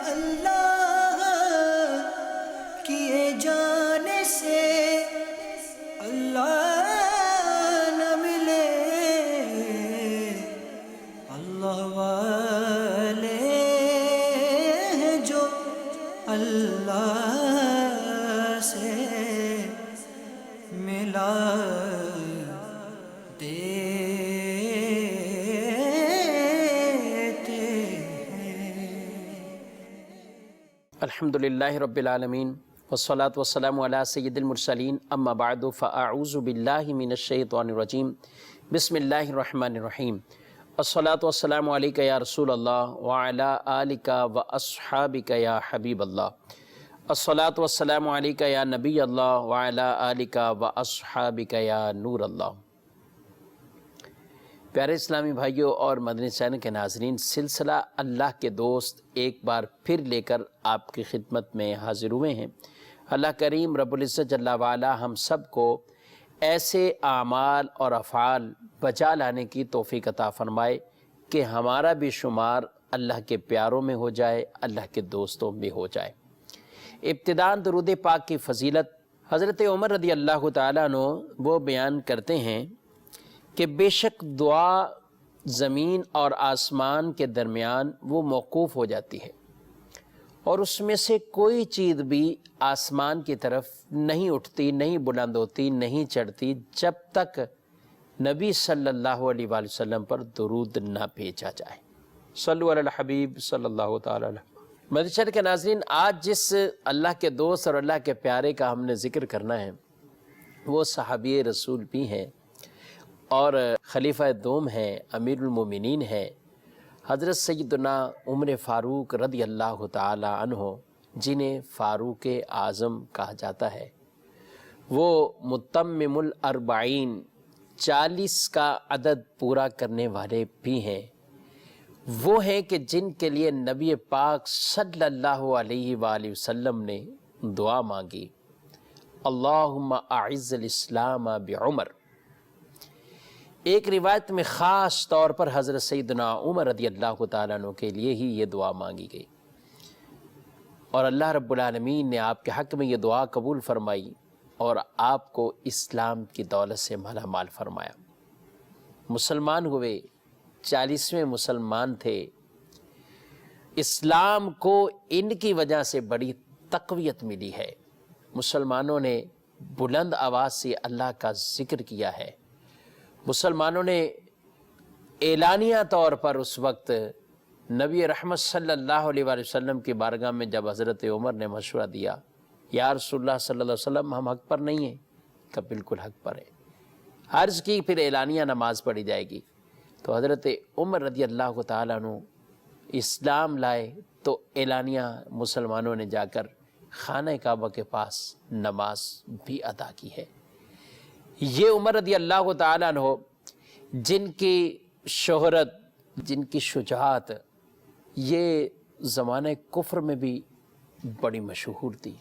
اللہ کیے جانے سے اللہ نہ ملے، اللہ والے ہیں جو اللہ سے ملا الحمدللہ رب العالمین والصلاة والسلام علی سید المرسلین، اما بعد فاعوذ باللہ من الشیطان الرجیم، بسم اللہ الرحمن الرحیم۔ الصلاة والسلام علیکہ یا رسول اللہ وعلی آلکہ واصحابکہ یا حبیب اللہ۔ الصلاة والسلام علیکہ یا نبی اللہ وعلی آلکہ واصحابکہ یا نور اللہ۔ پیارے اسلامی بھائیوں اور مدنی چینل کے ناظرین، سلسلہ اللہ کے دوست ایک بار پھر لے کر آپ کی خدمت میں حاضر ہوئے ہیں۔ اللہ کریم رب العزت جل وعلا ہم سب کو ایسے اعمال اور افعال بجا لانے کی توفیق عطا فرمائے کہ ہمارا بھی شمار اللہ کے پیاروں میں ہو جائے، اللہ کے دوستوں میں ہو جائے۔ ابتداءً درود پاک کی فضیلت حضرت عمر رضی اللہ تعالیٰ عنہ وہ بیان کرتے ہیں کہ بے شک دعا زمین اور آسمان کے درمیان وہ موقوف ہو جاتی ہے، اور اس میں سے کوئی چیز بھی آسمان کی طرف نہیں اٹھتی، نہیں بلند ہوتی، نہیں چڑھتی، جب تک نبی صلی اللہ علیہ وآلہ وسلم پر درود نہ بھیجا جائے۔ صلو علی الحبیب صلی اللہ تعالیٰ علیہ۔ مدنی چینل کے ناظرین، آج جس اللہ کے دوست اور اللہ کے پیارے کا ہم نے ذکر کرنا ہے وہ صحابی رسول بھی ہیں اور خلیفہ دوم ہیں، امیر المومنین ہیں، حضرت سیدنا عمر فاروق رضی اللہ تعالی عنہ، جنہیں فاروق اعظم کہا جاتا ہے۔ وہ متمم الاربعین، 40 کا عدد پورا کرنے والے بھی ہیں۔ وہ ہیں کہ جن کے لیے نبی پاک صلی اللہ علیہ وآلہ وسلم نے دعا مانگی، اللہم اعز الاسلام بعمر۔ ایک روایت میں خاص طور پر حضرت سیدنا عمر رضی اللہ تعالیٰ عنہ کے لیے ہی یہ دعا مانگی گئی، اور اللہ رب العالمین نے آپ کے حق میں یہ دعا قبول فرمائی اور آپ کو اسلام کی دولت سے مالا مال فرمایا۔ مسلمان ہوئے، 40ویں مسلمان تھے۔ اسلام کو ان کی وجہ سے بڑی تقویت ملی ہے۔ مسلمانوں نے بلند آواز سے اللہ کا ذکر کیا ہے۔ مسلمانوں نے اعلانیہ طور پر اس وقت نبی رحمت صلی اللہ علیہ وآلہ وسلم کی بارگاہ میں جب حضرت عمر نے مشورہ دیا، یا رسول اللہ صلی اللہ علیہ وسلم ہم حق پر نہیں ہیں، کہ بالکل حق پر ہے۔ عرض کی پھر اعلانیہ نماز پڑھی جائے گی، تو حضرت عمر رضی اللہ تعالیٰ عنہ اسلام لائے، تو اعلانیہ مسلمانوں نے جا کر خانہ کعبہ کے پاس نماز بھی ادا کی ہے۔ یہ عمر رضی اللہ تعالیٰ عنہ جن کی شہرت، جن کی شجاعت یہ زمانہ کفر میں بھی بڑی مشہور تھی،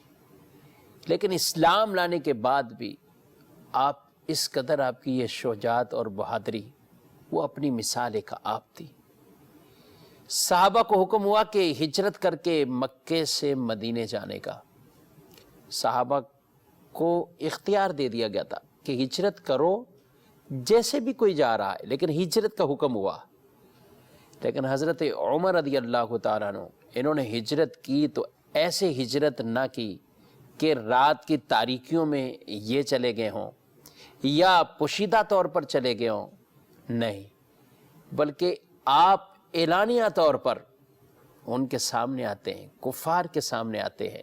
لیکن اسلام لانے کے بعد بھی آپ اس قدر آپ کی یہ شجاعت اور بہادری، وہ اپنی مثال ایک آپ تھی۔ صحابہ کو حکم ہوا کہ ہجرت کر کے مکے سے مدینے جانے کا، صحابہ کو اختیار دے دیا گیا تھا کہ ہجرت کرو، جیسے بھی کوئی جا رہا ہے، لیکن ہجرت کا حکم ہوا۔ لیکن حضرت عمر رضی اللہ تعالیٰ عنہ انہوں نے ہجرت کی تو ایسے ہجرت نہ کی کہ رات کی تاریکیوں میں یہ چلے گئے ہوں یا پوشیدہ طور پر چلے گئے ہوں، نہیں، بلکہ آپ اعلانیہ طور پر ان کے سامنے آتے ہیں، کفار کے سامنے آتے ہیں،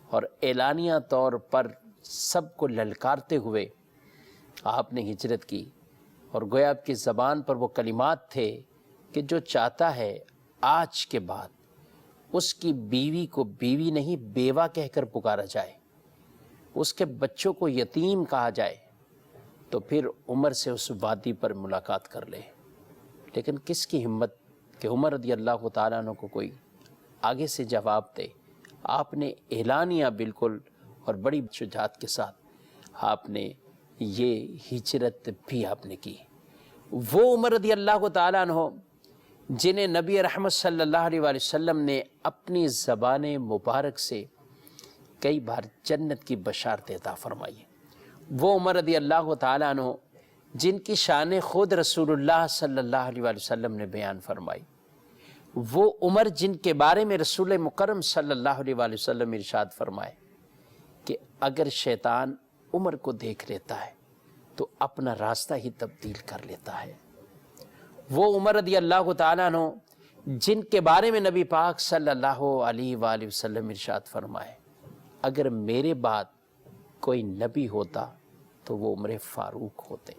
اور اعلانیہ طور پر سب کو للکارتے ہوئے آپ نے ہجرت کی۔ اور گویا آپ کی زبان پر وہ کلمات تھے کہ جو چاہتا ہے آج کے بعد اس کی بیوی کو بیوی نہیں بیوہ کہہ کر پکارا جائے، اس کے بچوں کو یتیم کہا جائے، تو پھر عمر سے اس وادی پر ملاقات کر لے۔ لیکن کس کی ہمت کہ عمر رضی اللہ تعالیٰ عنہ کو کوئی آگے سے جواب دے۔ آپ نے اعلانیہ بالکل اور بڑی شجاعت کے ساتھ آپ نے یہ ہجرت بھی آپ نے کی۔ وہ عمر رضی اللہ تعالیٰ عنہ جنہیں نبی رحمت صلی اللہ علیہ وآلہ وسلم نے اپنی زبان مبارک سے کئی بار جنت کی بشارت عطا فرمائی. وہ عمر رضی اللہ تعالیٰ عنہ جن کی شان خود رسول اللہ صلی اللہ علیہ وآلہ وسلم نے بیان فرمائی. وہ عمر جن کے بارے میں رسول مکرم صلی اللہ علیہ وآلہ وسلم ارشاد فرمائے کہ اگر شیطان عمر کو دیکھ لیتا ہے تو اپنا راستہ ہی تبدیل کر لیتا ہے. وہ عمر رضی اللہ تعالیٰ عنہ جن کے بارے میں نبی پاک صلی اللہ علیہ وآلہ وسلم ارشاد فرمائے اگر میرے بعد کوئی نبی ہوتا تو وہ عمر فاروق ہوتے.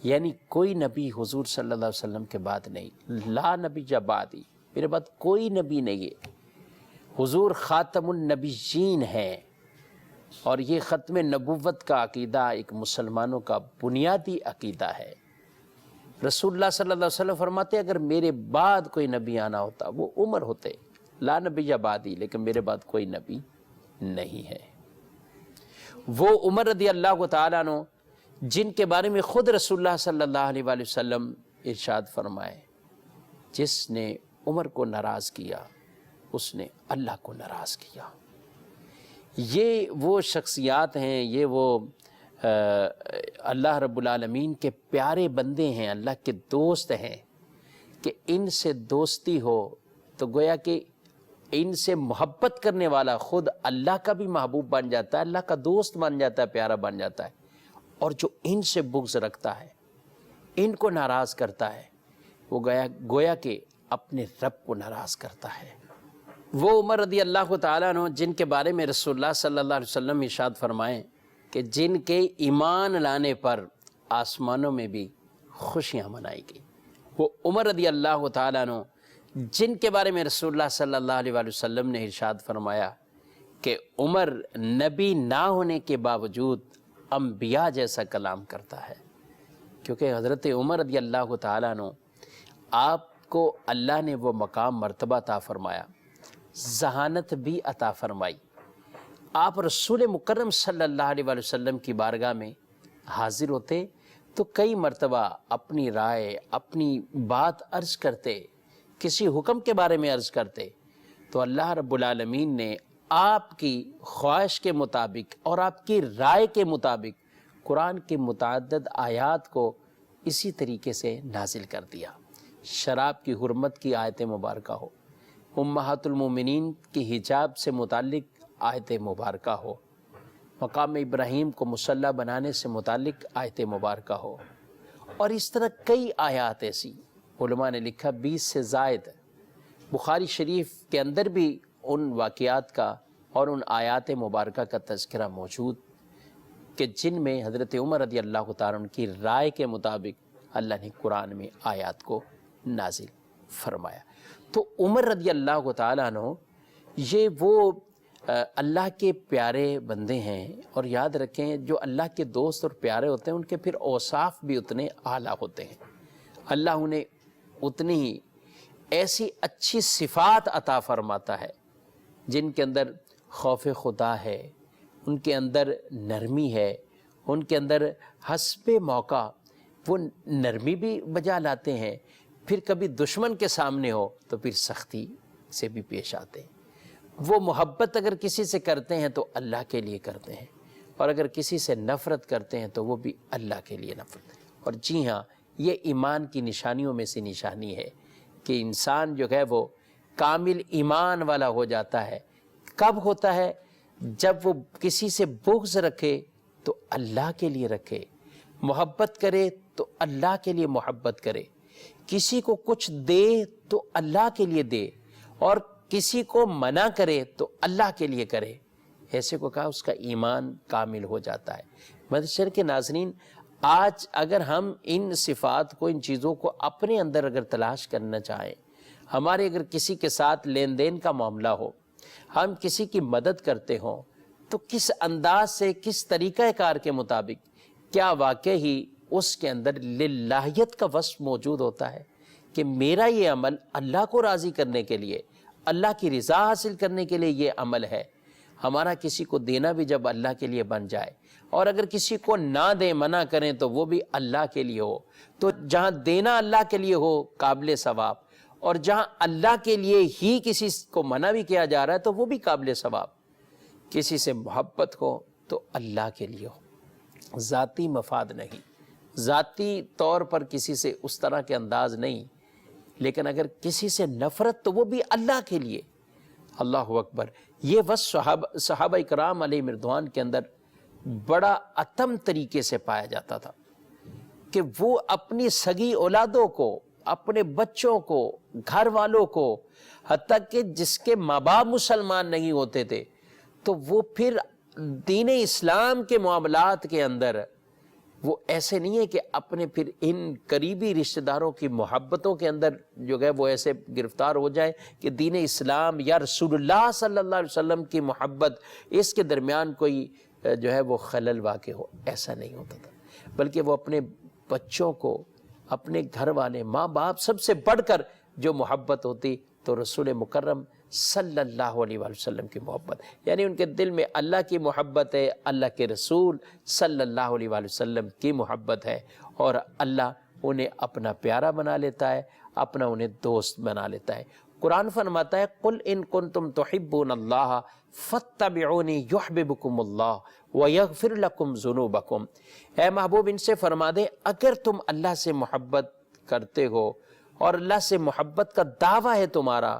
یعنی کوئی نبی حضور صلی اللہ علیہ وسلم کے بعد نہیں. لا نبی بعدی، میرے بعد کوئی نبی نہیں ہے. حضور خاتم النبیین ہیں اور یہ ختم نبوت کا عقیدہ ایک مسلمانوں کا بنیادی عقیدہ ہے. رسول اللہ صلی اللہ علیہ وسلم فرماتے اگر میرے بعد کوئی نبی آنا ہوتا وہ عمر ہوتے. لا نبی بعدی، لیکن میرے بعد کوئی نبی نہیں ہے. وہ عمر رضی اللہ تعالیٰ عنہ جن کے بارے میں خود رسول اللہ صلی اللہ علیہ وآلہ وسلم ارشاد فرمائے جس نے عمر کو ناراض کیا اس نے اللہ کو ناراض کیا. یہ وہ شخصیات ہیں، یہ وہ اللہ رب العالمین کے پیارے بندے ہیں، اللہ کے دوست ہیں کہ ان سے دوستی ہو تو گویا کہ ان سے محبت کرنے والا خود اللہ کا بھی محبوب بن جاتا ہے، اللہ کا دوست بن جاتا ہے، پیارا بن جاتا ہے. اور جو ان سے بغض رکھتا ہے، ان کو ناراض کرتا ہے، وہ گویا کہ اپنے رب کو ناراض کرتا ہے. وہ عمر رضی اللہ تعالیٰ عنہ جن کے بارے میں رسول اللہ صلی اللہ علیہ وسلم ارشاد فرمائیں کہ جن کے ایمان لانے پر آسمانوں میں بھی خوشیاں منائی گئی. وہ عمر رضی اللہ تعالیٰ عنہ جن کے بارے میں رسول اللہ صلی اللہ علیہ وآلہ وسلم نے ارشاد فرمایا کہ عمر نبی نہ ہونے کے باوجود انبیاء جیسا کلام کرتا ہے. کیونکہ حضرت عمر رضی اللہ تعالیٰ عنہ آپ کو اللہ نے وہ مقام مرتبہ عطا فرمایا، ذہانت بھی عطا فرمائی. آپ رسول مکرم صلی اللہ علیہ وآلہ وسلم کی بارگاہ میں حاضر ہوتے تو کئی مرتبہ اپنی رائے، اپنی بات عرض کرتے، کسی حکم کے بارے میں عرض کرتے تو اللہ رب العالمین نے آپ کی خواہش کے مطابق اور آپ کی رائے کے مطابق قرآن کے متعدد آیات کو اسی طریقے سے نازل کر دیا. شراب کی حرمت کی آیت مبارکہ ہو، امہات المومنین کی حجاب سے متعلق آیت مبارکہ ہو، مقام ابراہیم کو مصلی بنانے سے متعلق آیت مبارکہ ہو، اور اس طرح کئی آیات ایسی علماء نے لکھا 20 سے زائد. بخاری شریف کے اندر بھی ان واقعات کا اور ان آیات مبارکہ کا تذکرہ موجود کہ جن میں حضرت عمر رضی اللہ تعالیٰ عنہ کی رائے کے مطابق اللہ نے قرآن میں آیات کو نازل فرمایا. تو عمر رضی اللہ تعالیٰ عنہ یہ وہ اللہ کے پیارے بندے ہیں، اور یاد رکھیں جو اللہ کے دوست اور پیارے ہوتے ہیں ان کے پھر اوصاف بھی اتنے اعلیٰ ہوتے ہیں. اللہ انہیں اتنی ہی ایسی اچھی صفات عطا فرماتا ہے جن کے اندر خوف خدا ہے، ان کے اندر نرمی ہے، ان کے اندر حسب موقع وہ نرمی بھی بجا لاتے ہیں. پھر کبھی دشمن کے سامنے ہو تو پھر سختی سے بھی پیش آتے ہیں. وہ محبت اگر کسی سے کرتے ہیں تو اللہ کے لیے کرتے ہیں، اور اگر کسی سے نفرت کرتے ہیں تو وہ بھی اللہ کے لیے نفرت. اور جی ہاں، یہ ایمان کی نشانیوں میں سے نشانی ہے کہ انسان جو ہے وہ کامل ایمان والا ہو جاتا ہے. کب ہوتا ہے؟ جب وہ کسی سے بغض رکھے تو اللہ کے لیے رکھے، محبت کرے تو اللہ کے لیے محبت کرے، کسی کو کچھ دے تو اللہ کے لیے دے، اور کسی کو منع کرے تو اللہ کے لیے کرے. ایسے کو کہا اس کا ایمان کامل ہو جاتا ہے. مدثر کے ناظرین، آج اگر ہم ان صفات کو، ان چیزوں کو اپنے اندر اگر تلاش کرنا چاہیں، ہمارے اگر کسی کے ساتھ لین دین کا معاملہ ہو، ہم کسی کی مدد کرتے ہوں، تو کس انداز سے، کس طریقہ کار کے مطابق کیا واقعی ہی اس کے اندر للہیت کا وصف موجود ہوتا ہے کہ میرا یہ عمل اللہ کو راضی کرنے کے لیے، اللہ کی رضا حاصل کرنے کے لیے یہ عمل ہے. ہمارا کسی کو دینا بھی جب اللہ کے لیے بن جائے، اور اگر کسی کو نہ دیں، منع کریں، تو وہ بھی اللہ کے لیے ہو، تو جہاں دینا اللہ کے لیے ہو قابل ثواب، اور جہاں اللہ کے لیے ہی کسی کو منع بھی کیا جا رہا ہے تو وہ بھی قابل ثواب۔ کسی سے محبت ہو تو اللہ کے لیے ہو، ذاتی مفاد نہیں، ذاتی طور پر کسی سے اس طرح کے انداز نہیں، لیکن اگر کسی سے نفرت تو وہ بھی اللہ کے لیے۔ اللہ اکبر۔ یہ وصف صحابہ کرام علیہ رضوان کے اندر بڑا اتم طریقے سے پایا جاتا تھا کہ وہ اپنی سگی اولادوں کو، اپنے بچوں کو، گھر والوں کو، حتیٰ کہ جس کے ماں باپ مسلمان نہیں ہوتے تھے، تو وہ پھر دین اسلام کے معاملات کے اندر وہ ایسے نہیں ہے کہ اپنے پھر ان قریبی رشتہ داروں کی محبتوں کے اندر جو ہے وہ ایسے گرفتار ہو جائے کہ دین اسلام یا رسول اللہ صلی اللہ علیہ وسلم کی محبت اس کے درمیان کوئی جو ہے وہ خلل واقع ہو۔ ایسا نہیں ہوتا تھا، بلکہ وہ اپنے بچوں کو، اپنے گھر والے، ماں باپ، سب سے بڑھ کر جو محبت ہوتی تو رسول مکرم صلی اللہ علیہ وآلہ وسلم کی محبت، یعنی ان کے دل میں اللہ کی محبت ہے، اللہ کے رسول صلی اللہ علیہ وآلہ وسلم کی محبت ہے، اور اللہ انہیں اپنا پیارا بنا لیتا ہے، اپنا انہیں دوست بنا لیتا ہے۔ قرآن فرماتا ہے قُلْ إِن كُنْتُمْ تُحِبُّونَ اللَّهَ فَاتَّبِعُونِي يُحْبِبْكُمُ اللَّهُ وَيَغْفِرْ لَكُمْ ذُنُوبَكُمْ۔ اے محبوب ان سے فرما دیں اگر تم اللہ سے محبت کرتے ہو اور اللہ سے محبت کا دعویٰ ہے تمہارا،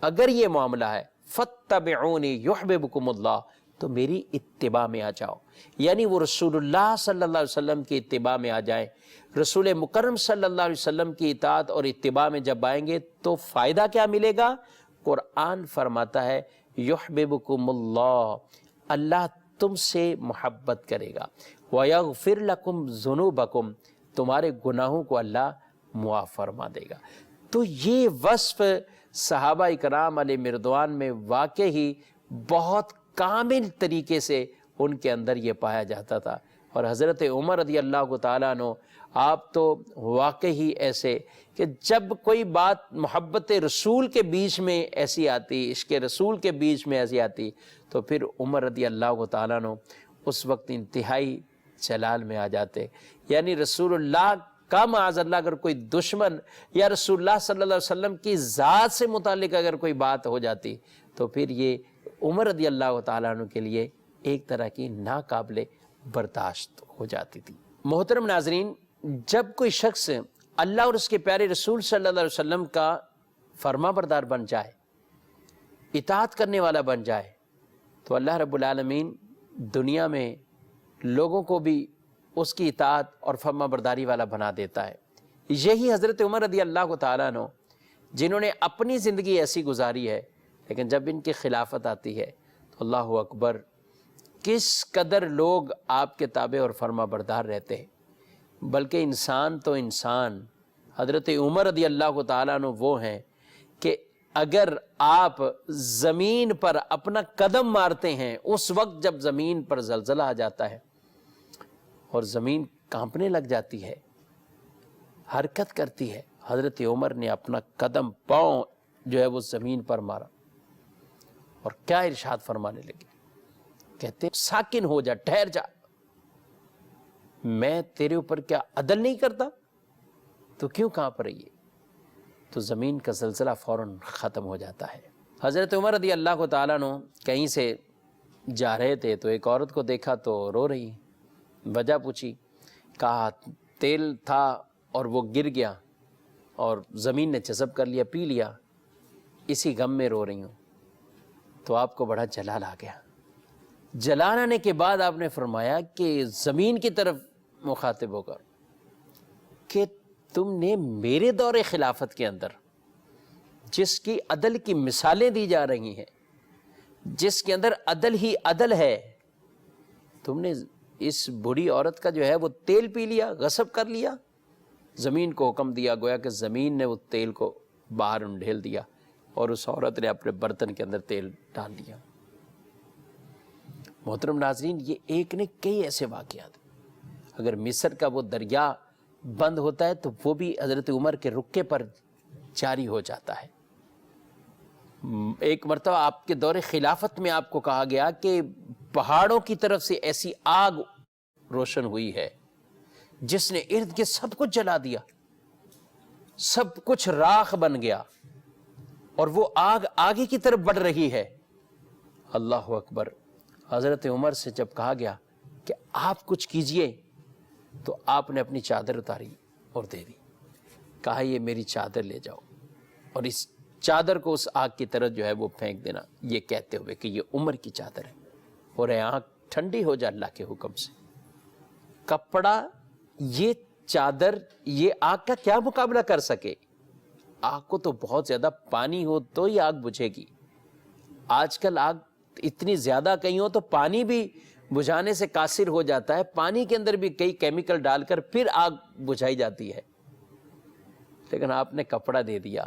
اگر یہ معاملہ ہے فَاتَّبِعُونِي يُحْبِبْكُمُ اللَّهُ، تو میری اتباع میں آ جاؤ، یعنی وہ رسول اللہ صلی اللہ علیہ وسلم کی اتباع میں آ جائیں۔ رسول مکرم صلی اللہ علیہ وسلم کی اطاعت اور اتباع میں جب آئیں گے تو فائدہ کیا ملے گا؟ قرآن فرماتا ہے یحببکم اللہ، اللہ تم سے محبت کرے گا، ویغفر لکم ذنوبکم، تمہارے گناہوں کو اللہ معاف فرما دے گا۔ تو یہ وصف صحابہ کرام علیہ رضوان میں واقعی بہت کامل طریقے سے ان کے اندر یہ پایا جاتا تھا۔ اور حضرت عمر رضی اللہ تعالیٰ عنہ، آپ تو واقعی ایسے کہ جب کوئی بات محبت رسول کے بیچ میں ایسی آتی، عشق رسول کے بیچ میں ایسی آتی، تو پھر عمر رضی اللہ تعالیٰ عنہ اس وقت انتہائی جلال میں آ جاتے، یعنی رسول اللہ کا معاذ اللہ اگر کوئی دشمن یا رسول اللہ صلی اللہ علیہ وسلم کی ذات سے متعلق اگر کوئی بات ہو جاتی تو پھر یہ عمر رضی اللہ تعالیٰ عنہ کے لیے ایک طرح کی ناقابل برداشت ہو جاتی تھی۔ محترم ناظرین، جب کوئی شخص اللہ اور اس کے پیارے رسول صلی اللہ علیہ وسلم کا فرما بردار بن جائے، اطاعت کرنے والا بن جائے، تو اللہ رب العالمین دنیا میں لوگوں کو بھی اس کی اطاعت اور فرما برداری والا بنا دیتا ہے۔ یہی حضرت عمر رضی اللہ تعالیٰ عنہ جنہوں نے اپنی زندگی ایسی گزاری ہے، لیکن جب ان کی خلافت آتی ہے تو اللہ اکبر، کس قدر لوگ آپ کے تابع اور فرما بردار رہتے ہیں۔ بلکہ انسان تو انسان، حضرت عمر رضی اللہ تعالیٰ عنہ وہ ہیں کہ اگر آپ زمین پر اپنا قدم مارتے ہیں، اس وقت جب زمین پر زلزلہ آ جاتا ہے اور زمین کانپنے لگ جاتی ہے، حرکت کرتی ہے، حضرت عمر نے اپنا قدم، پاؤں جو ہے وہ زمین پر مارا اور کیا ارشاد فرمانے لگے، کہتے ہیں ساکن ہو جا، ٹھہر جا، میں تیرے اوپر کیا عدل نہیں کرتا، تو کیوں کانپ رہی ہے؟ تو زمین کا زلزلہ فوراً ختم ہو جاتا ہے۔ حضرت عمر رضی اللہ تعالیٰ عنہ کہیں سے جا رہے تھے تو ایک عورت کو دیکھا تو رو رہی، وجہ پوچھی، کہا تیل تھا اور وہ گر گیا اور زمین نے جذب کر لیا، پی لیا، اسی غم میں رو رہی ہوں۔ تو آپ کو بڑا جلال آ گیا۔ جلال آنے کے بعد آپ نے فرمایا کہ زمین کی طرف مخاطب ہو کر کہ تم نے میرے دور خلافت کے اندر جس کی عدل کی مثالیں دی جا رہی ہیں، جس کے اندر عدل ہی عدل ہے، تم نے اس بوڑھی عورت کا جو ہے وہ تیل پی لیا، غصب کر لیا۔ زمین کو حکم دیا، گویا کہ زمین نے وہ تیل کو باہر انڈھیل دیا اور اس عورت نے اپنے برتن کے اندر تیل ڈال دیا۔ محترم ناظرین، یہ ایک نے کئی ایسے واقعات۔ اگر مصر کا وہ دریا بند ہوتا ہے تو وہ بھی حضرت عمر کے رکے پر جاری ہو جاتا ہے۔ ایک مرتبہ آپ کے دور خلافت میں آپ کو کہا گیا کہ پہاڑوں کی طرف سے ایسی آگ روشن ہوئی ہے جس نے ارد گرد سب کچھ جلا دیا، سب کچھ راکھ بن گیا، اور وہ آگ آگے کی طرف بڑھ رہی ہے۔ اللہ اکبر۔ حضرت عمر سے جب کہا گیا کہ آپ کچھ کیجئے تو آپ نے اپنی چادر اتاری اور دے دی، کہا یہ میری چادر لے جاؤ اور اس چادر کو اس آگ کی طرف جو ہے وہ پھینک دینا، یہ کہتے ہوئے کہ یہ عمر کی چادر ہے اور اے آگ ٹھنڈی ہو جا اللہ کے حکم سے۔ کپڑا، یہ چادر، یہ آگ کا کیا مقابلہ کر سکے؟ آگ کو تو بہت زیادہ پانی ہو تو ہی آگ بجھے گی۔ آج کل آگ اتنی زیادہ کہیں ہو تو پانی بھی بجھانے سے قاصر ہو جاتا ہے، پانی کے اندر بھی کئی کیمیکل ڈال کر پھر آگ بجھائی جاتی ہے، لیکن آپ نے کپڑا دے دیا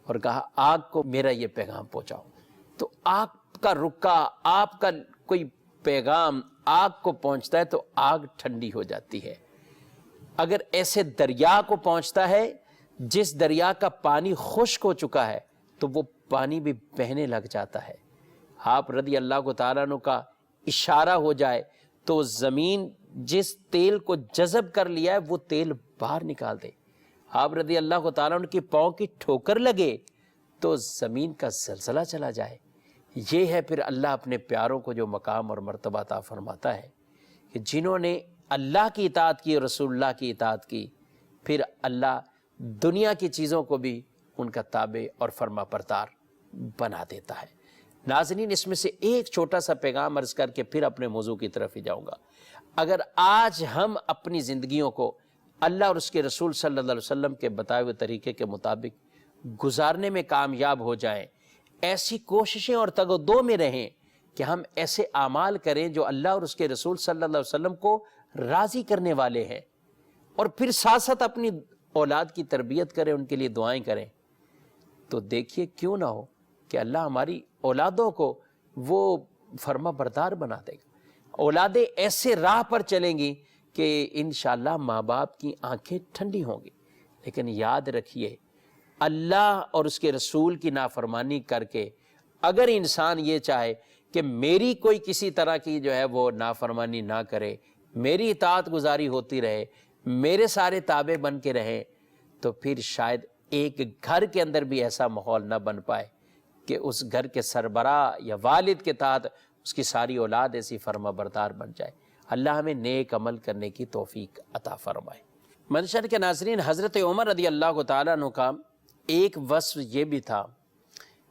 اور کہا آگ کو میرا یہ پیغام پہنچاؤ۔ تو آگ کا رکا، آپ کا کوئی پیغام آگ کو پہنچتا ہے تو آگ ٹھنڈی ہو جاتی ہے۔ اگر ایسے دریا کو پہنچتا ہے جس دریا کا پانی خشک ہو چکا ہے تو وہ پانی بھی بہنے لگ جاتا ہے۔ آپ رضی اللہ تعالیٰ عنہ کا اشارہ ہو جائے تو زمین جس تیل کو جذب کر لیا ہے وہ تیل باہر نکال دے۔ آپ رضی اللہ تعالیٰ عنہ کی پاؤں کی ٹھوکر لگے تو زمین کا زلزلہ چلا جائے۔ یہ ہے پھر اللہ اپنے پیاروں کو جو مقام اور مرتبہ عطا فرماتا ہے کہ جنہوں نے اللہ کی اطاعت کی اور رسول اللہ کی اطاعت کی، پھر اللہ دنیا کی چیزوں کو بھی ان کا تابع اور فرما بردار بنا دیتا ہے۔ ناظرین، اس میں سے ایک چھوٹا سا پیغام عرض کر کے پھر اپنے موضوع کی طرف ہی جاؤں گا۔ اگر آج ہم اپنی زندگیوں کو اللہ اور اس کے رسول صلی اللہ علیہ وسلم کے بتائے ہوئے طریقے کے مطابق گزارنے میں کامیاب ہو جائیں، ایسی کوششیں اور تگ و دو میں رہیں کہ ہم ایسے اعمال کریں جو اللہ اور اس کے رسول صلی اللہ علیہ وسلم کو راضی کرنے والے ہیں، اور پھر ساتھ ساتھ اپنی اولاد کی تربیت کریں، ان کے لیے دعائیں کریں، تو دیکھیے کیوں نہ ہو کہ اللہ ہماری اولادوں کو وہ فرما بردار بنا دے گا۔ اولادیں ایسے راہ پر چلیں گی کہ انشاءاللہ ماں باپ کی آنکھیں ٹھنڈی ہوں گی۔ لیکن یاد رکھیے، اللہ اور اس کے رسول کی نافرمانی کر کے اگر انسان یہ چاہے کہ میری کوئی کسی طرح کی جو ہے وہ نافرمانی نہ کرے، میری اطاعت گزاری ہوتی رہے، میرے سارے تابع بن کے رہے، تو پھر شاید ایک گھر کے اندر بھی ایسا ماحول نہ بن پائے کہ اس گھر کے سربراہ یا والد کے تحت اس کی ساری اولاد ایسی فرما بردار بن جائے۔ اللہ ہمیں نیک عمل کرنے کی توفیق عطا فرمائے۔ منشر کے ناظرین، حضرت عمر رضی اللہ تعالیٰ عنہ کا ایک وصف یہ بھی تھا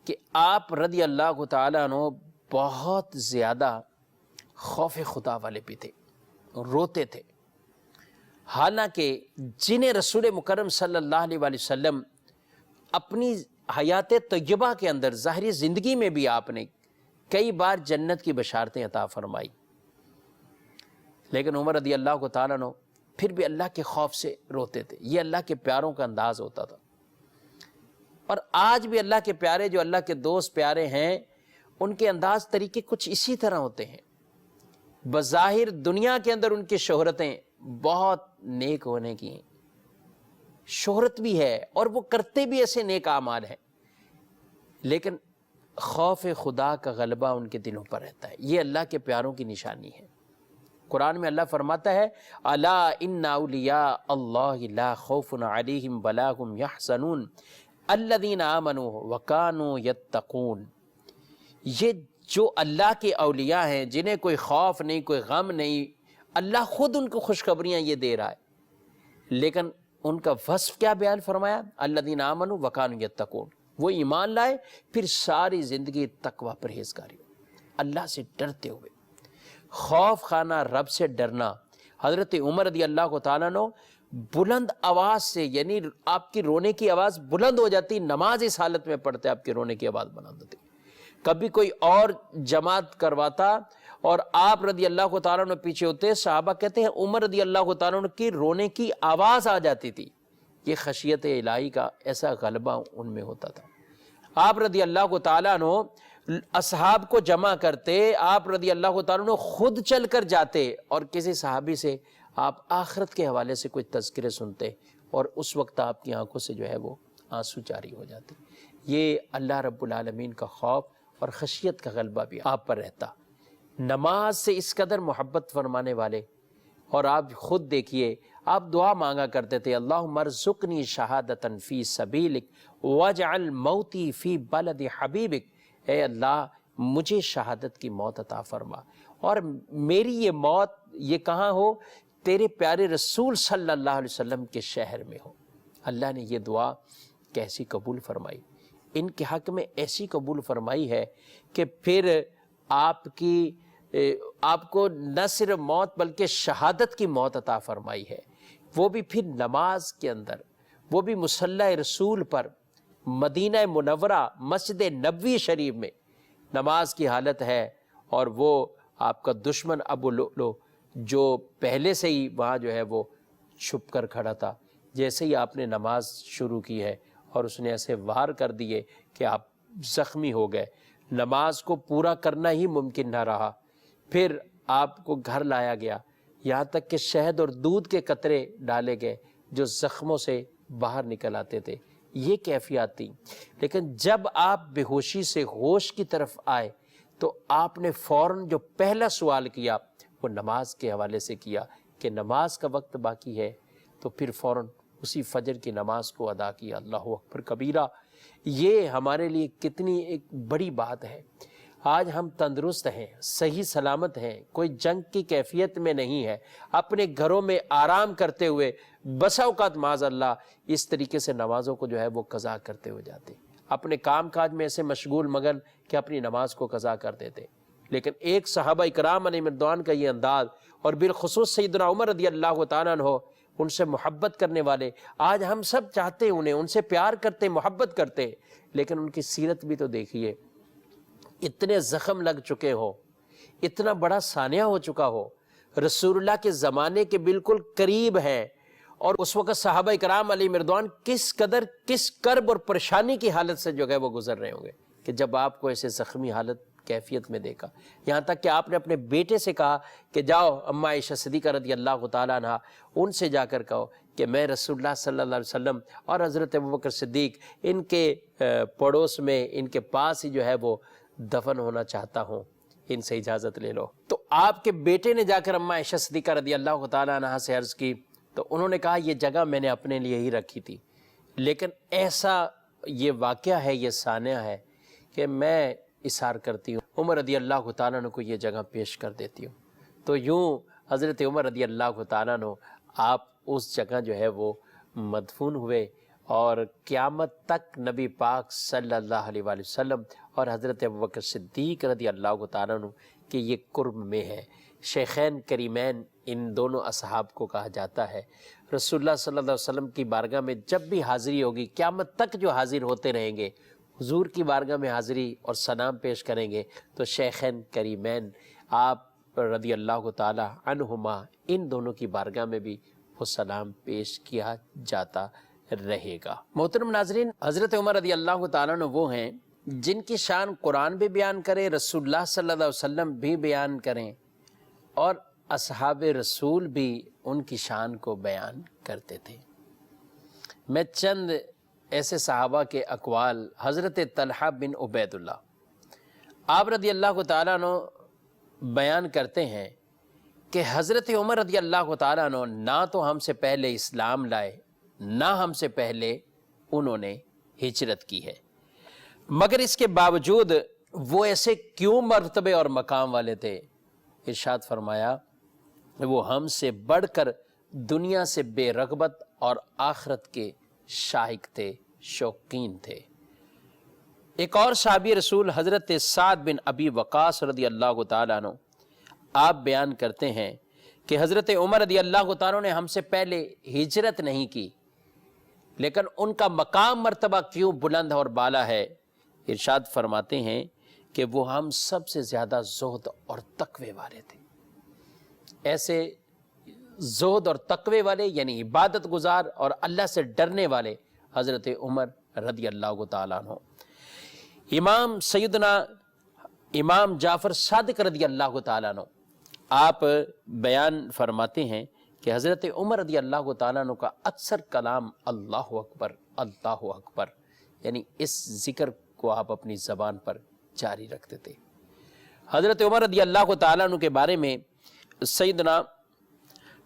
کہ آپ رضی اللہ تعالیٰ عنہ بہت زیادہ خوف خدا والے بھی تھے، روتے تھے۔ حالانکہ جنہیں رسول مکرم صلی اللہ علیہ وآلہ وسلم اپنی حیات طیبہ کے اندر ظاہری زندگی میں بھی آپ نے کئی بار جنت کی بشارتیں عطا فرمائی، لیکن عمر رضی اللہ تعالیٰ عنہ پھر بھی اللہ کے خوف سے روتے تھے۔ یہ اللہ کے پیاروں کا انداز ہوتا تھا، اور آج بھی اللہ کے پیارے، جو اللہ کے دوست پیارے ہیں، ان کے انداز طریقے کچھ اسی طرح ہوتے ہیں۔ بظاہر دنیا کے اندر ان کی شہرتیں بہت نیک ہونے کی ہیں، شہرت بھی ہے اور وہ کرتے بھی ایسے نیک اعمال ہیں، لیکن خوف خدا کا غلبہ ان کے دلوں پر رہتا ہے۔ یہ اللہ کے پیاروں کی نشانی ہے۔ قرآن میں اللہ فرماتا ہے الا ان اولیاء اللہ لا خوف علیہم ولا هم یحزنون الذین آمنوا وکانوا یتقون۔ یہ جو اللہ کے اولیاء ہیں جنہیں کوئی خوف نہیں، کوئی غم نہیں، اللہ خود ان کو خوشخبریاں یہ دے رہا ہے، لیکن ان کا وصف کیا بیان فرمایا؟ الذین آمنوا وکانوا یتقون، وہ ایمان لائے پھر ساری زندگی تقوی پرہیزگاری، اللہ سے ڈرتے ہوئے۔ خوف خانہ رب سے ڈرنا۔ حضرت عمر رضی اللہ تعالیٰ عنہ بلند آواز سے، یعنی آپ کی رونے کی آواز بلند ہو جاتی، نماز اس حالت میں پڑھتے آپ کی رونے کی آواز بلند ہوتی۔ کبھی کوئی اور جماعت کرواتا اور آپ رضی اللہ تعالیٰ عنہ پیچھے ہوتے، صحابہ کہتے ہیں عمر رضی اللہ تعالیٰ عنہ کی رونے کی آواز آ جاتی تھی۔ یہ خشیت الہی کا ایسا غلبہ ان میں ہوتا تھا۔ آپ رضی اللہ تعالیٰ عنہ اصحاب کو جمع کرتے، آپ رضی اللہ تعالیٰ عنہ خود چل کر جاتے اور کسی صحابی سے آپ آخرت کے حوالے سے کوئی تذکرے سنتے، اور اس وقت آپ کی آنکھوں سے جو ہے وہ آنسو جاری ہو جاتے۔ یہ اللہ رب العالمین کا خوف اور خشیت کا غلبہ بھی آپ پر رہتا۔ نماز سے اس قدر محبت فرمانے والے، اور آپ خود دیکھیے آپ دعا مانگا کرتے تھے، اللہم ارزقنی شہادتا فی سبیلک واجعل موتی فی بلد حبیبک، اے اللہ مجھے شہادت کی موت عطا فرما، اور میری یہ موت یہ کہاں ہو؟ تیرے پیارے رسول صلی اللہ علیہ وسلم کے شہر میں ہو۔ اللہ نے یہ دعا کیسی قبول فرمائی، ان کے حق میں ایسی قبول فرمائی ہے کہ پھر آپ کو نہ صرف موت بلکہ شہادت کی موت عطا فرمائی ہے، وہ بھی پھر نماز کے اندر، وہ بھی مصلی رسول پر، مدینہ منورہ مسجد نبوی شریف میں نماز کی حالت ہے، اور وہ آپ کا دشمن ابو لؤلؤ جو پہلے سے ہی وہاں جو ہے وہ چھپ کر کھڑا تھا، جیسے ہی آپ نے نماز شروع کی ہے اور اس نے ایسے وار کر دیے کہ آپ زخمی ہو گئے، نماز کو پورا کرنا ہی ممکن نہ رہا، پھر آپ کو گھر لایا گیا، یہاں تک کہ شہد اور دودھ کے قطرے ڈالے گئے جو زخموں سے باہر نکل آتے تھے، یہ کیفیات تھی۔ لیکن جب آپ بے ہوشی سے ہوش کی طرف آئے تو آپ نے فوراً جو پہلا سوال کیا وہ نماز کے حوالے سے کیا کہ نماز کا وقت باقی ہے، تو پھر فوراً اسی فجر کی نماز کو ادا کیا۔ اللہ اکبر کبیرہ، یہ ہمارے لیے کتنی ایک بڑی بات ہے۔ آج ہم تندرست ہیں، صحیح سلامت ہیں، کوئی جنگ کی کیفیت میں نہیں ہے، اپنے گھروں میں آرام کرتے ہوئے بسا اوقات معاذ اللہ اس طریقے سے نمازوں کو جو ہے وہ قضا کرتے ہوئے جاتے، اپنے کام کاج میں ایسے مشغول مگن کہ اپنی نماز کو قضا کر دیتے۔ لیکن ایک صحابہ اکرام علیہ رضوان کا یہ انداز، اور بالخصوص سیدنا عمر رضی اللہ تعالیٰ عنہ، ان سے محبت کرنے والے، آج ہم سب چاہتے انہیں، ان سے پیار کرتے، محبت کرتے، لیکن ان کی سیرت بھی تو دیکھیے، اتنے زخم لگ چکے ہو، اتنا بڑا سانحہ ہو چکا ہو، رسول اللہ کے زمانے کے بالکل قریب ہیں، اور اس وقت صحابہ اکرام علیہ رضوان کس قدر کس کرب اور پریشانی کی حالت سے جو ہے وہ گزر رہے ہوں گے کہ جب آپ کو ایسے زخمی حالت کیفیت میں دیکھا، یہاں تک کہ آپ نے اپنے بیٹے سے کہا کہ جاؤ اماں عائشہ صدیقہ رضی اللہ تعالیٰ عنہ، ان سے جا کر کہو کہ میں رسول اللہ صلی اللہ علیہ وسلم اور حضرت ابوبکر صدیق ان کے پڑوس میں، ان کے پاس ہی جو ہے وہ دفن ہونا چاہتا ہوں، ان سے اجازت لے لو۔ تو آپ کے بیٹے نے جا کر اماں عائشہ صدیقہ رضی اللہ تعالیٰ عنہ سے عرض کی، تو انہوں نے کہا یہ جگہ میں نے اپنے لیے ہی رکھی تھی، لیکن ایسا یہ واقعہ ہے، یہ سانحہ ہے کہ میں اصرار کرتی ہوں عمر رضی اللہ تعالیٰ عنہ کو یہ جگہ پیش کر دیتی ہوں۔ تو یوں حضرت عمر رضی اللہ تعالیٰ عنہ آپ اس جگہ جو ہے وہ مدفون ہوئے، اور قیامت تک نبی پاک صلی اللہ علیہ وآلہ وسلم اور حضرت ابوبکر صدیق رضی اللہ تعالیٰ عنہ کہ یہ قرب میں ہے۔ شیخین کریمین ان دونوں اصحاب کو کہا جاتا ہے۔ رسول اللہ صلی اللہ علیہ وسلم کی بارگاہ میں جب بھی حاضری ہوگی، قیامت تک جو حاضر ہوتے رہیں گے، حضور کی بارگاہ میں حاضری اور سلام پیش کریں گے، تو شیخین کریمین آپ رضی اللہ تعالی عنہما ان دونوں کی بارگاہ میں بھی وہ سلام پیش کیا جاتا رہے گا۔ محترم ناظرین، حضرت عمر رضی اللہ تعالیٰ عنہ وہ ہیں جن کی شان قرآن بھی بیان کرے، رسول اللہ صلی اللہ علیہ وسلم بھی بیان کریں، اور اصحاب رسول بھی ان کی شان کو بیان کرتے تھے۔ میں چند ایسے صحابہ کے اقوال، حضرت طلحہ بن عبید اللہ، آپ رضی اللہ تعالیٰ عنہ بیان کرتے ہیں کہ حضرت عمر رضی اللہ تعالیٰ عنہ نہ تو ہم سے پہلے اسلام لائے، نہ ہم سے پہلے انہوں نے ہجرت کی ہے، مگر اس کے باوجود وہ ایسے کیوں مرتبے اور مقام والے تھے؟ ارشاد فرمایا وہ ہم سے بڑھ کر دنیا سے بے رغبت اور آخرت کے شائق تھے، شوقین تھے۔ ایک اور صحابی رسول حضرت سعد بن ابی وقاص رضی اللہ تعالیٰ عنہ آپ بیان کرتے ہیں کہ حضرت عمر رضی اللہ تعالیٰ نے ہم سے پہلے ہجرت نہیں کی، لیکن ان کا مقام مرتبہ کیوں بلند اور بالا ہے؟ ارشاد فرماتے ہیں کہ وہ ہم سب سے زیادہ زہد اور تقوی والے تھے۔ ایسے زہد اور تقوی والے یعنی عبادت گزار اور اللہ سے ڈرنے والے حضرت عمر رضی اللہ تعالیٰ عنہ۔ امام سیدنا امام جعفر صادق رضی اللہ تعالیٰ عنہ آپ بیان فرماتے ہیں کہ حضرت عمر رضی اللہ تعالیٰ عنہ کا اکثر کلام اللہ اکبر اللہ اکبر، یعنی اس ذکر کو آپ اپنی زبان پر جاری رکھتے تھے۔ حضرت عمر رضی اللہ تعالیٰ عنہ کے بارے میں سیدنا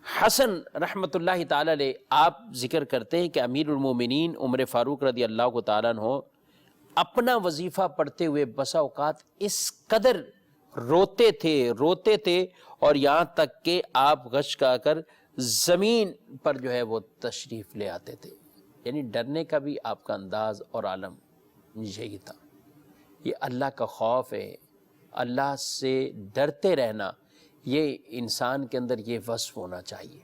حسن رحمۃ اللہ تعالیٰ علیہ آپ ذکر کرتے ہیں کہ امیر المومنین عمر فاروق رضی اللہ تعالیٰ عنہ اپنا وظیفہ پڑھتے ہوئے بسا اوقات اس قدر روتے تھے اور یہاں تک کہ آپ غش کا کر زمین پر جو ہے وہ تشریف لے آتے تھے۔ یعنی ڈرنے کا بھی آپ کا انداز اور عالم یہی تھا۔ یہ اللہ کا خوف ہے، اللہ سے ڈرتے رہنا، یہ انسان کے اندر یہ وصف ہونا چاہیے۔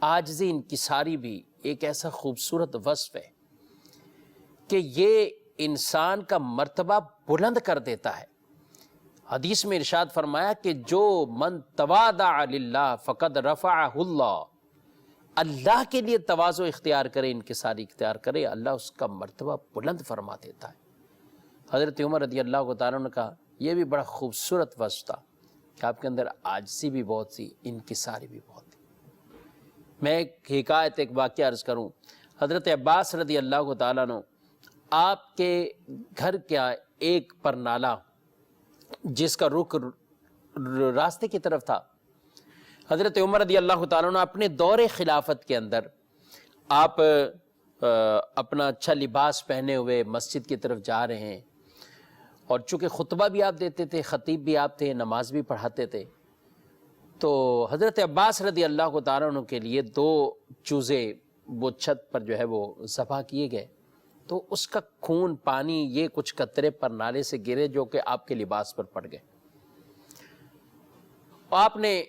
عاجزی انکساری بھی ایک ایسا خوبصورت وصف ہے کہ یہ انسان کا مرتبہ بلند کر دیتا ہے۔ حدیث میں ارشاد فرمایا کہ جو من تواضع للہ فقد رفعہ اللہ، اللہ کے لیے تواضع اختیار کرے، انکساری اختیار کرے، اللہ اس کا مرتبہ بلند فرما دیتا ہے۔ حضرت عمر رضی اللہ تعالیٰ عنہ کا یہ بھی بڑا خوبصورت وصف تھا کہ آپ کے اندر عاجزی بھی بہت سی، انکساری بھی بہت تھی۔ میں ایک حکایت، ایک واقعہ عرض کروں۔ حضرت عباس رضی اللہ تعالیٰ عنہ آپ کے گھر کا ایک پرنالہ جس کا رخ راستے کی طرف تھا، حضرت عمر رضی اللہ تعالیٰ عنہ اپنے دور خلافت کے اندر آپ اپنا اچھا لباس پہنے ہوئے مسجد کی طرف جا رہے ہیں، اور چونکہ خطبہ بھی آپ دیتے تھے، خطیب بھی آپ تھے، نماز بھی پڑھاتے تھے، تو حضرت عباس رضی اللہ تعالیٰ عنہ کے لیے 2 چوزے وہ چھت پر جو ہے وہ ذبح کیے گئے، تو اس کا خون، پانی، یہ کچھ قطرے پر نالے سے گرے جو کہ آپ کے لباس پر پڑ گئے۔ آپ نے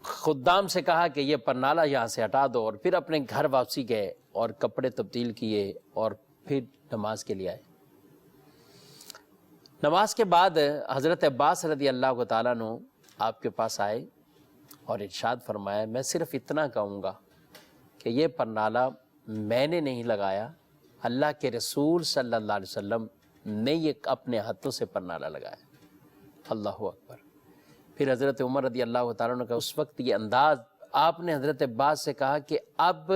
خدام سے کہا کہ یہ پرنالہ یہاں سے ہٹا دو، اور پھر اپنے گھر واپسی گئے اور کپڑے تبدیل کیے اور پھر نماز کے لیے آئے۔ نماز کے بعد حضرت عباس رضی اللہ تعالیٰ عنہ آپ کے پاس آئے اور ارشاد فرمایا، میں صرف اتنا کہوں گا کہ یہ پرنالہ میں نے نہیں لگایا، اللہ کے رسول صلی اللہ علیہ وسلم نے یہ اپنے ہاتھوں سے پرنالہ لگایا۔ اللہ اکبر۔ پھر حضرت عمر رضی اللہ تعالیٰ عنہ کا اس وقت یہ انداز، آپ نے حضرت عباس سے کہا کہ اب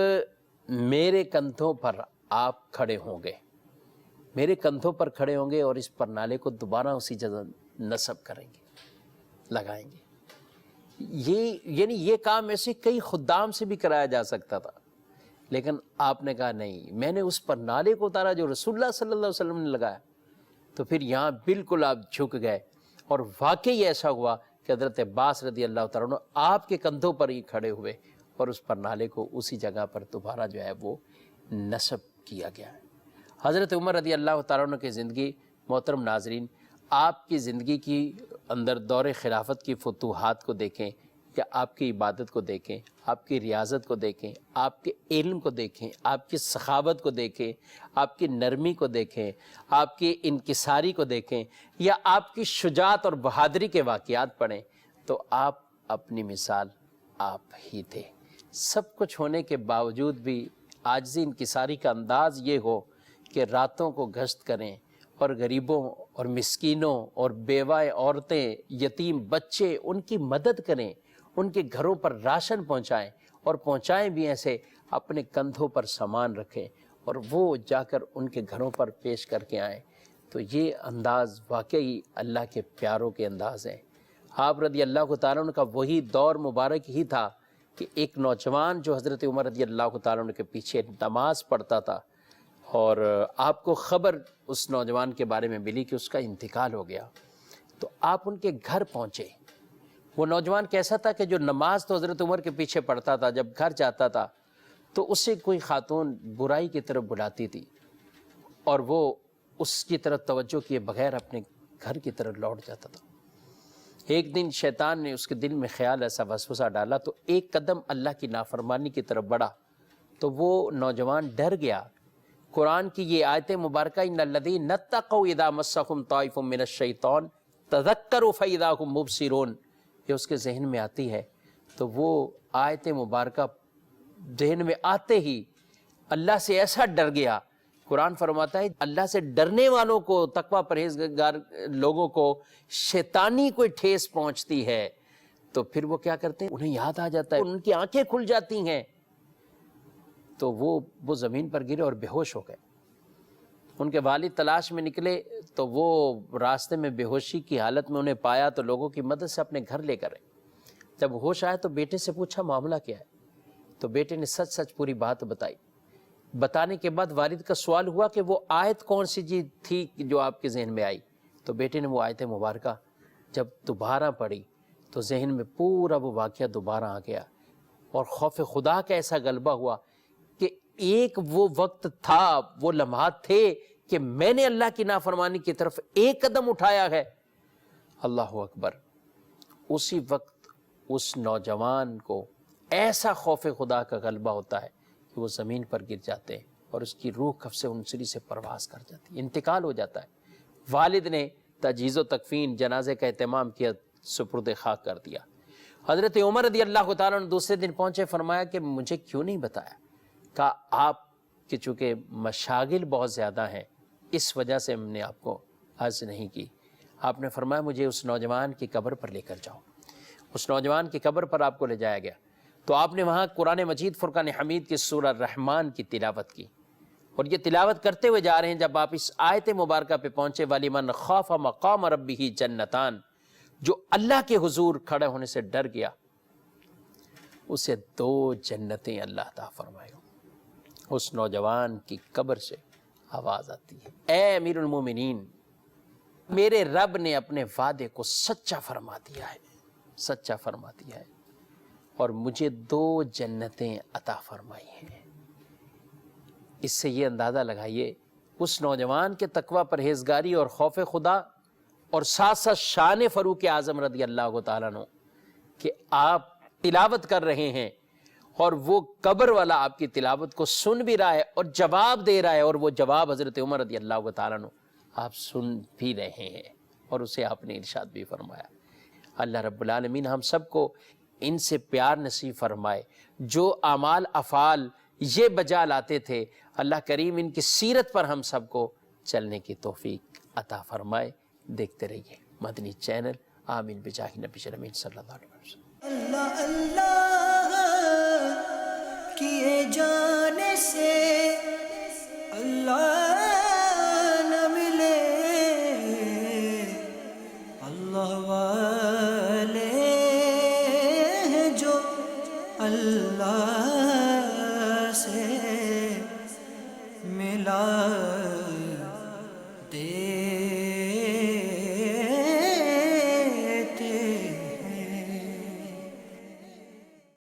میرے کندھوں پر آپ کھڑے ہوں گے، میرے کندھوں پر کھڑے ہوں گے اور اس پرنالے کو دوبارہ اسی جگہ نصب کریں گے، لگائیں گے۔ یعنی یہ کام ایسے کئی خدام سے بھی کرایا جا سکتا تھا، لیکن آپ نے کہا نہیں، میں نے اس پرنالے کو اتارا جو رسول اللہ صلی اللہ علیہ وسلم نے لگایا۔ تو پھر یہاں بالکل آپ جھک گئے، اور واقعی ایسا ہوا کہ حضرت عباس رضی اللہ تعالیٰ عنہ آپ کے کندھوں پر ہی کھڑے ہوئے اور اس پرنالے کو اسی جگہ پر دوبارہ جو ہے وہ نصب کیا گیا ہے۔ حضرت عمر رضی اللہ تعالیٰ عنہ کی زندگی، محترم ناظرین، آپ کی زندگی کی اندر دور خلافت کی فتوحات کو دیکھیں، یا آپ کی عبادت کو دیکھیں، آپ کی ریاضت کو دیکھیں، آپ کے علم کو دیکھیں، آپ کی سخاوت کو دیکھیں، آپ کی نرمی کو دیکھیں، آپ کی انکساری کو دیکھیں، یا آپ کی شجاعت اور بہادری کے واقعات پڑھیں، تو آپ اپنی مثال آپ ہی تھے۔ سب کچھ ہونے کے باوجود بھی عاجزی انکساری کا انداز یہ ہو کہ راتوں کو گشت کریں اور غریبوں اور مسکینوں اور بیوہ عورتیں، یتیم بچے، ان کی مدد کریں، ان کے گھروں پر راشن پہنچائیں، اور پہنچائیں بھی ایسے اپنے کندھوں پر سامان رکھیں اور وہ جا کر ان کے گھروں پر پیش کر کے آئیں۔ تو یہ انداز واقعی اللہ کے پیاروں کے انداز ہیں۔ آپ رضی اللہ تعالیٰ عنہ کا وہی دور مبارک ہی تھا کہ ایک نوجوان جو حضرت عمر رضی اللہ تعالیٰ عنہ کے پیچھے نماز پڑھتا تھا، اور آپ کو خبر اس نوجوان کے بارے میں ملی کہ اس کا انتقال ہو گیا، تو آپ ان کے گھر پہنچے۔ وہ نوجوان کیسا تھا کہ جو نماز تو حضرت عمر کے پیچھے پڑھتا تھا، جب گھر جاتا تھا تو اسے کوئی خاتون برائی کی طرف بلاتی تھی اور وہ اس کی طرف توجہ کیے بغیر اپنے گھر کی طرف لوٹ جاتا تھا۔ ایک دن شیطان نے اس کے دل میں خیال ایسا وسوسہ ڈالا تو ایک قدم اللہ کی نافرمانی کی طرف بڑھا، تو وہ نوجوان ڈر گیا۔ قرآن کی یہ آیت مبارکہ ان الذین اتقوا اذا مسهم طائف من الشیطان تذکروا فاذا هم مبصرون، یہ اس کے ذہن میں آتی ہے، تو وہ آیت مبارکہ ذہن میں آتے ہی اللہ سے ایسا ڈر گیا۔ قرآن فرماتا ہے اللہ سے ڈرنے والوں کو، تقوی پرہیزگار لوگوں کو شیطانی کوئی ٹھیس پہنچتی ہے تو پھر وہ کیا کرتے ہیں، انہیں یاد آ جاتا ہے، ان کی آنکھیں کھل جاتی ہیں، تو وہ زمین پر گرے اور بے ہوش ہو گئے۔ ان کے والد تلاش میں نکلے تو وہ راستے میں بے ہوشی کی حالت میں انہیں پایا تو لوگوں کی مدد سے اپنے گھر لے کر آئے۔ جب ہوش آیا تو بیٹے سے پوچھا معاملہ کیا ہے، تو بیٹے نے سچ سچ پوری بات بتائی۔ بتانے کے بعد والد کا سوال ہوا کہ وہ آیت کون سی جی تھی جو آپ کے ذہن میں آئی، تو بیٹے نے وہ آیت مبارکہ جب دوبارہ پڑھی تو ذہن میں پورا وہ واقعہ دوبارہ آ گیا، اور خوف خدا کا ایسا غلبہ ہوا کہ ایک وہ وقت تھا، وہ لمحات تھے کہ میں نے اللہ کی نافرمانی کی طرف ایک قدم اٹھایا ہے۔ اللہ اکبر! اسی وقت اس نوجوان کو ایسا خوف خدا کا غلبہ ہوتا ہے کہ وہ زمین پر گر جاتے ہیں اور اس کی روح کف سے انسری سے پرواز کر جاتی ہے، انتقال ہو جاتا ہے۔ والد نے تجہیز و تکفین، جنازے کا اہتمام کیا، سپرد خاک کر دیا۔ حضرت عمر رضی اللہ تعالیٰ عنہ دوسرے دن پہنچے، فرمایا کہ مجھے کیوں نہیں بتایا؟ کہا آپ کہ چونکہ مشاغل بہت زیادہ ہیں اس وجہ سے ہم نے آپ کو عرض نہیں کی۔ آپ نے فرمایا مجھے اس نوجوان کی قبر پر لے کر جاؤ۔ اس نوجوان کی قبر پر آپ کو لے جایا گیا تو آپ نے وہاں قرآن مجید فرقان حمید کی سورہ الرحمن کی تلاوت کی، اور یہ تلاوت کرتے ہوئے جا رہے ہیں۔ جب آپ اس آیت مبارکہ پہ پہنچے وَلِمَنْ خَافَ مَقَامَ رَبِّهِ جَنَّتَانِ، جو اللہ کے حضور کھڑے ہونے سے ڈر گیا اسے 2 جنتیں اللہ عطا فرمائے۔ اس نوجوان کی قبر سے آواز آتی ہے، اے امیر المومنین، میرے رب نے اپنے وعدے کو سچا فرما دیا ہے، سچا فرما دیا ہے، اور مجھے 2 جنتیں عطا فرمائی ہیں۔ اس سے یہ اندازہ لگائیے اس نوجوان کے تقوی پرہیزگاری اور خوف خدا، اور ساتھ ساتھ شان فاروق اعظم رضی اللہ تعالیٰ عنہ کہ آپ تلاوت کر رہے ہیں اور وہ قبر والا آپ کی تلاوت کو سن بھی رہا ہے اور جواب دے رہا ہے، اور وہ جواب حضرت عمر رضی اللہ تعالیٰ عنہ آپ سن بھی رہے ہیں، اور اسے آپ نے ارشاد بھی فرمایا۔ اللہ رب العالمین ہم سب کو ان سے پیار نصیب فرمائے جو اعمال افعال یہ بجا لاتے تھے۔ اللہ کریم ان کی سیرت پر ہم سب کو چلنے کی توفیق عطا فرمائے۔ دیکھتے رہیے مدنی چینل۔ آمین بجاہ نبی امین صلی اللہ علیہ وسلم۔ اللہ اللہ کیے جانے سے اللہ نہ ملے، اللہ والے ہیں جو اللہ